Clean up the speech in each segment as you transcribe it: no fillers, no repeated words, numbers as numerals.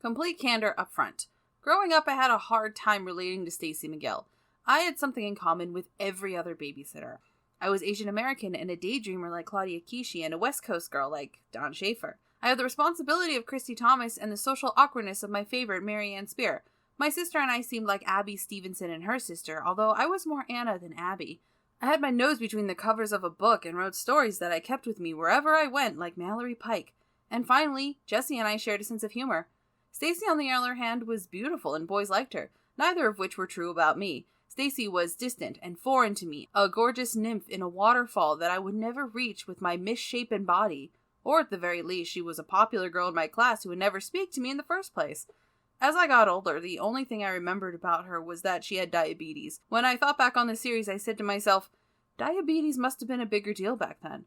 Complete candor up front. Growing up, I had a hard time relating to Stacey McGill. I had something in common with every other babysitter. I was Asian American and a daydreamer like Claudia Kishi and a West Coast girl like Dawn Schaefer. I had the responsibility of Christy Thomas and the social awkwardness of my favorite Mary Ann Spear. My sister and I seemed like Abby Stevenson and her sister, although I was more Anna than Abby. I had my nose between the covers of a book and wrote stories that I kept with me wherever I went, like Mallory Pike. And finally, Jessie and I shared a sense of humor. Stacey, on the other hand, was beautiful and boys liked her, neither of which were true about me. Stacey was distant and foreign to me, a gorgeous nymph in a waterfall that I would never reach with my misshapen body. Or at the very least, she was a popular girl in my class who would never speak to me in the first place. As I got older, the only thing I remembered about her was that she had diabetes. When I thought back on the series, I said to myself, diabetes must have been a bigger deal back then.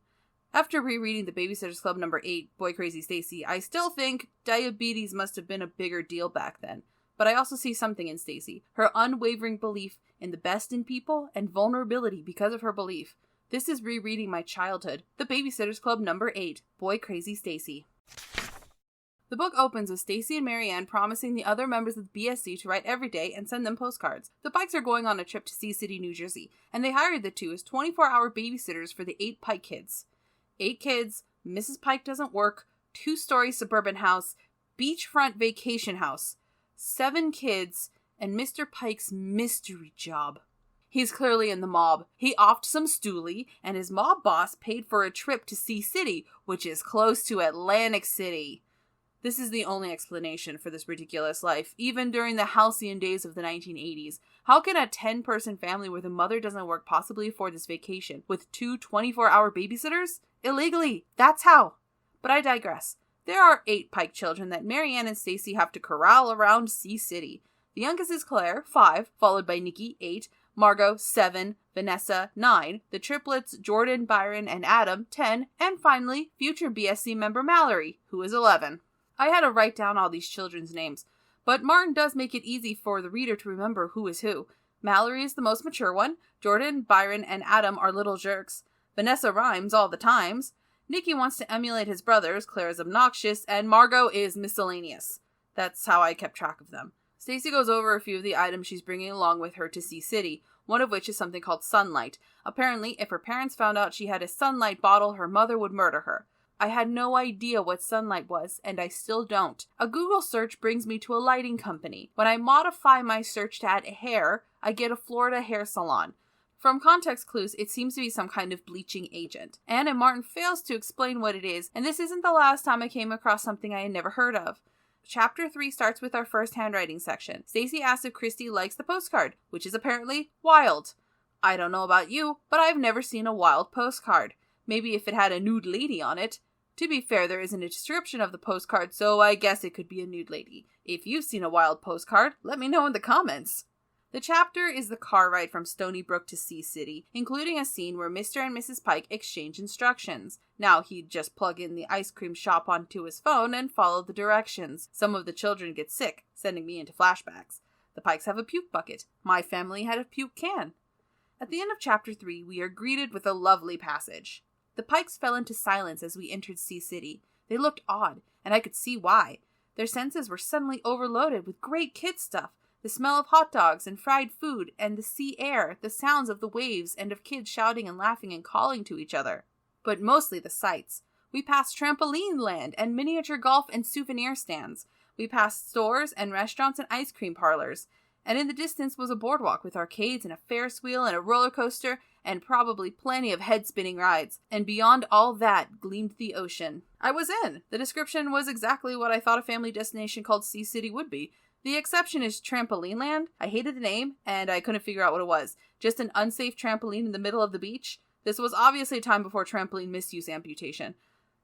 After rereading The Babysitter's Club number 8, Boy Crazy Stacey, I still think diabetes must have been a bigger deal back then. But I also see something in Stacey, her unwavering belief in the best in people and vulnerability because of her belief. This is Rereading My Childhood, The Babysitter's Club number 8, Boy Crazy Stacey. The book opens with Stacey and Marianne promising the other members of the BSC to write every day and send them postcards. The Pikes are going on a trip to Sea City, New Jersey, and they hired the two as 24-hour babysitters for the 8 Pike kids. 8 kids, Mrs. Pike doesn't work, 2-story suburban house, beachfront vacation house, 7 kids, and Mr. Pike's mystery job. He's clearly in the mob. He offed some stoolie, and his mob boss paid for a trip to Sea City, which is close to Atlantic City. This is the only explanation for this ridiculous life, even during the halcyon days of the 1980s. How can a 10-person family where the mother doesn't work possibly afford this vacation, with 2 24-hour babysitters? Illegally, that's how. But I digress. There are 8 Pike children that Marianne and Stacey have to corral around Sea City. The youngest is Claire, 5, followed by Nikki, 8, Margot, 7, Vanessa, 9, the triplets Jordan, Byron, and Adam, 10, and finally, future BSC member Mallory, who is 11. I had to write down all these children's names, but Martin does make it easy for the reader to remember who is who. Mallory is the most mature one, Jordan, Byron, and Adam are little jerks, Vanessa rhymes all the times, Nikki wants to emulate his brothers, Claire is obnoxious, and Margot is miscellaneous. That's how I kept track of them. Stacey goes over a few of the items she's bringing along with her to Sea City, one of which is something called sunlight. Apparently, if her parents found out she had a sunlight bottle, her mother would murder her. I had no idea what sunlight was, and I still don't. A Google search brings me to a lighting company. When I modify my search to add hair, I get a Florida hair salon. From context clues, it seems to be some kind of bleaching agent. Anne and Martin fails to explain what it is, and this isn't the last time I came across something I had never heard of. Chapter 3 starts with our first handwriting section. Stacey asks if Christy likes the postcard, which is apparently wild. I don't know about you, but I've never seen a wild postcard. Maybe if it had a nude lady on it. To be fair, there isn't a description of the postcard, so I guess it could be a nude lady. If you've seen a wild postcard, let me know in the comments. The chapter is the car ride from Stony Brook to Sea City, including a scene where Mr. and Mrs. Pike exchange instructions. Now he'd just plug in the ice cream shop onto his phone and follow the directions. Some of the children get sick, sending me into flashbacks. The Pikes have a puke bucket. My family had a puke can. At the end of chapter 3, we are greeted with a lovely passage. The Pikes fell into silence as we entered Sea City. They looked odd, and I could see why. Their senses were suddenly overloaded with great kid stuff. The smell of hot dogs and fried food and the sea air, the sounds of the waves and of kids shouting and laughing and calling to each other. But mostly the sights. We passed Trampoline land and miniature golf and souvenir stands. We passed stores and restaurants and ice cream parlors. And in the distance was a boardwalk with arcades and a Ferris wheel and a roller coaster and probably plenty of head-spinning rides. And beyond all that gleamed the ocean. I was in. The description was exactly what I thought a family destination called Sea City would be. The exception is Trampoline Land. I hated the name, and I couldn't figure out what it was. Just an unsafe trampoline in the middle of the beach? This was obviously a time before trampoline misuse amputation.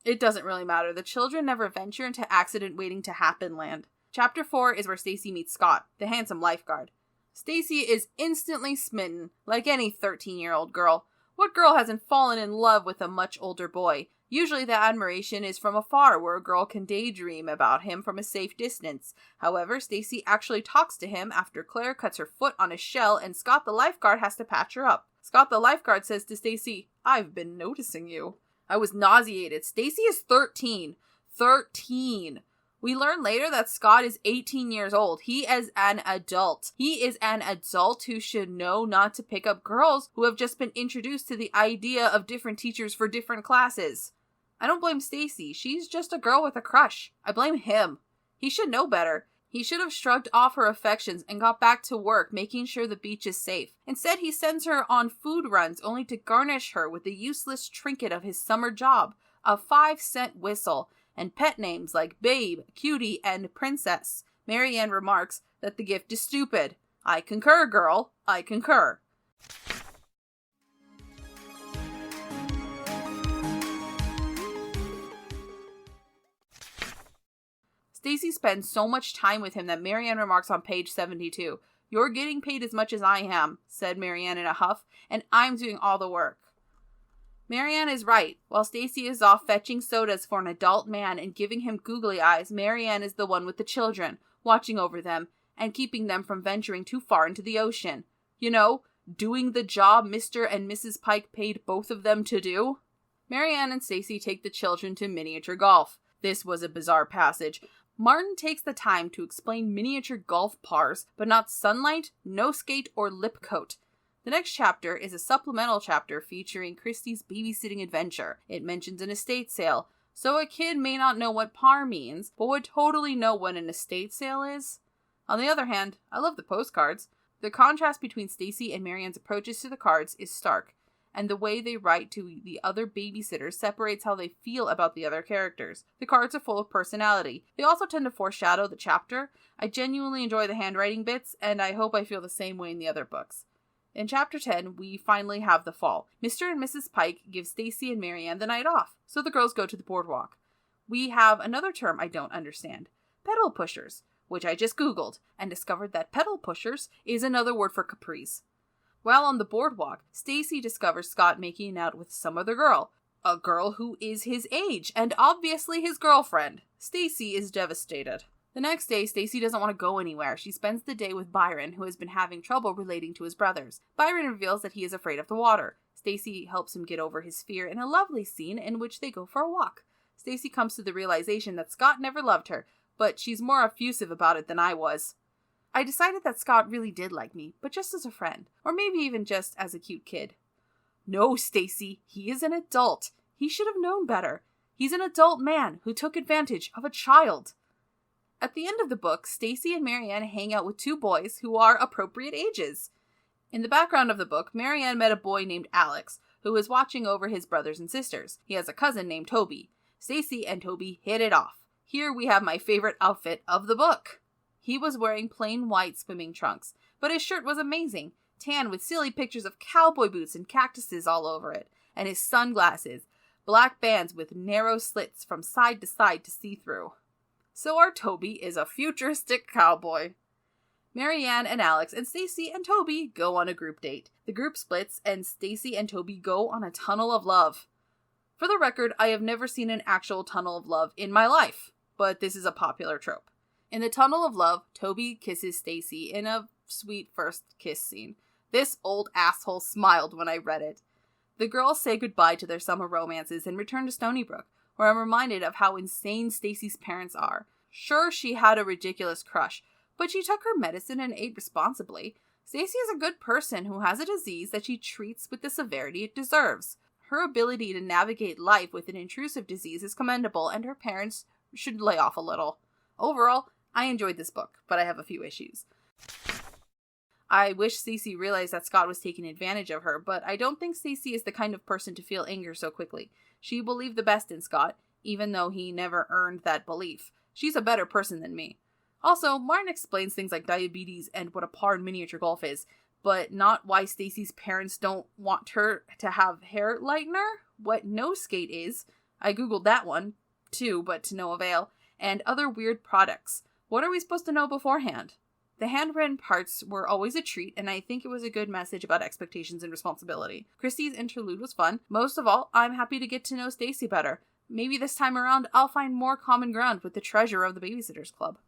It doesn't really matter. The children never venture into accident waiting to happen land. Chapter 4 is where Stacey meets Scott, the handsome lifeguard. Stacey is instantly smitten, like any 13-year-old girl. What girl hasn't fallen in love with a much older boy? Usually the admiration is from afar, where a girl can daydream about him from a safe distance. However, Stacey actually talks to him after Claire cuts her foot on a shell and Scott the lifeguard has to patch her up. Scott the lifeguard says to Stacey, "I've been noticing you." I was nauseated. Stacey is 13. 13. We learn later that Scott is 18 years old. He is an adult. He is an adult who should know not to pick up girls who have just been introduced to the idea of different teachers for different classes. I don't blame Stacey. She's just a girl with a crush. I blame him. He should know better. He should have shrugged off her affections and got back to work, making sure the beach is safe. Instead, he sends her on food runs only to garnish her with the useless trinket of his summer job, a 5-cent whistle, and pet names like Babe, Cutie, and Princess. Marianne remarks that the gift is stupid. I concur, girl. I concur. Stacey spends so much time with him that Marianne remarks on page 72, "You're getting paid as much as I am," said Marianne in a huff, "and I'm doing all the work." Marianne is right. While Stacey is off fetching sodas for an adult man and giving him googly eyes, Marianne is the one with the children, watching over them and keeping them from venturing too far into the ocean. You know, doing the job Mr. and Mrs. Pike paid both of them to do. Marianne and Stacey take the children to miniature golf. This was a bizarre passage. Martin takes the time to explain miniature golf pars, but not sunlight, no skate, or lip coat. The next chapter is a supplemental chapter featuring Christie's babysitting adventure. It mentions an estate sale, so a kid may not know what par means, but would totally know what an estate sale is. On the other hand, I love the postcards. The contrast between Stacey and Marianne's approaches to the cards is stark, and the way they write to the other babysitters separates how they feel about the other characters. The cards are full of personality. They also tend to foreshadow the chapter. I genuinely enjoy the handwriting bits, and I hope I feel the same way in the other books. In chapter 10, we finally have the fall. Mr. and Mrs. Pike give Stacey and Marianne the night off, so the girls go to the boardwalk. We have another term I don't understand. Pedal pushers, which I just googled, and discovered that pedal pushers is another word for capris. While on the boardwalk, Stacey discovers Scott making out with some other girl. A girl who is his age, and obviously his girlfriend. Stacey is devastated. The next day, Stacey doesn't want to go anywhere. She spends the day with Byron, who has been having trouble relating to his brothers. Byron reveals that he is afraid of the water. Stacey helps him get over his fear in a lovely scene in which they go for a walk. Stacey comes to the realization that Scott never loved her, but she's more effusive about it than I was. I decided that Scott really did like me, but just as a friend, or maybe even just as a cute kid. No, Stacey, he is an adult. He should have known better. He's an adult man who took advantage of a child. At the end of the book, Stacey and Marianne hang out with two boys who are appropriate ages. In the background of the book, Marianne met a boy named Alex, who is watching over his brothers and sisters. He has a cousin named Toby. Stacey and Toby hit it off. Here we have my favorite outfit of the book. He was wearing plain white swimming trunks, but his shirt was amazing, tan with silly pictures of cowboy boots and cactuses all over it, and his sunglasses, black bands with narrow slits from side to see through. So our Toby is a futuristic cowboy. Marianne and Alex and Stacey and Toby go on a group date. The group splits and Stacey and Toby go on a tunnel of love. For the record, I have never seen an actual tunnel of love in my life, but this is a popular trope. In the tunnel of love, Toby kisses Stacey in a sweet first kiss scene. This old asshole smiled when I read it. The girls say goodbye to their summer romances and return to Stony Brook, where I'm reminded of how insane Stacey's parents are. Sure, she had a ridiculous crush, but she took her medicine and ate responsibly. Stacey is a good person who has a disease that she treats with the severity it deserves. Her ability to navigate life with an intrusive disease is commendable, and her parents should lay off a little. Overall, I enjoyed this book, but I have a few issues. I wish Stacey realized that Scott was taking advantage of her, but I don't think Stacey is the kind of person to feel anger so quickly. She believed the best in Scott, even though he never earned that belief. She's a better person than me. Also, Martin explains things like diabetes and what a par in miniature golf is, but not why Stacey's parents don't want her to have hair lightener, what no skate is, I googled that one, too, but to no avail, and other weird products. What are we supposed to know beforehand? The handwritten parts were always a treat, and I think it was a good message about expectations and responsibility. Christie's interlude was fun. Most of all, I'm happy to get to know Stacey better. Maybe this time around, I'll find more common ground with the treasure of the Babysitters Club.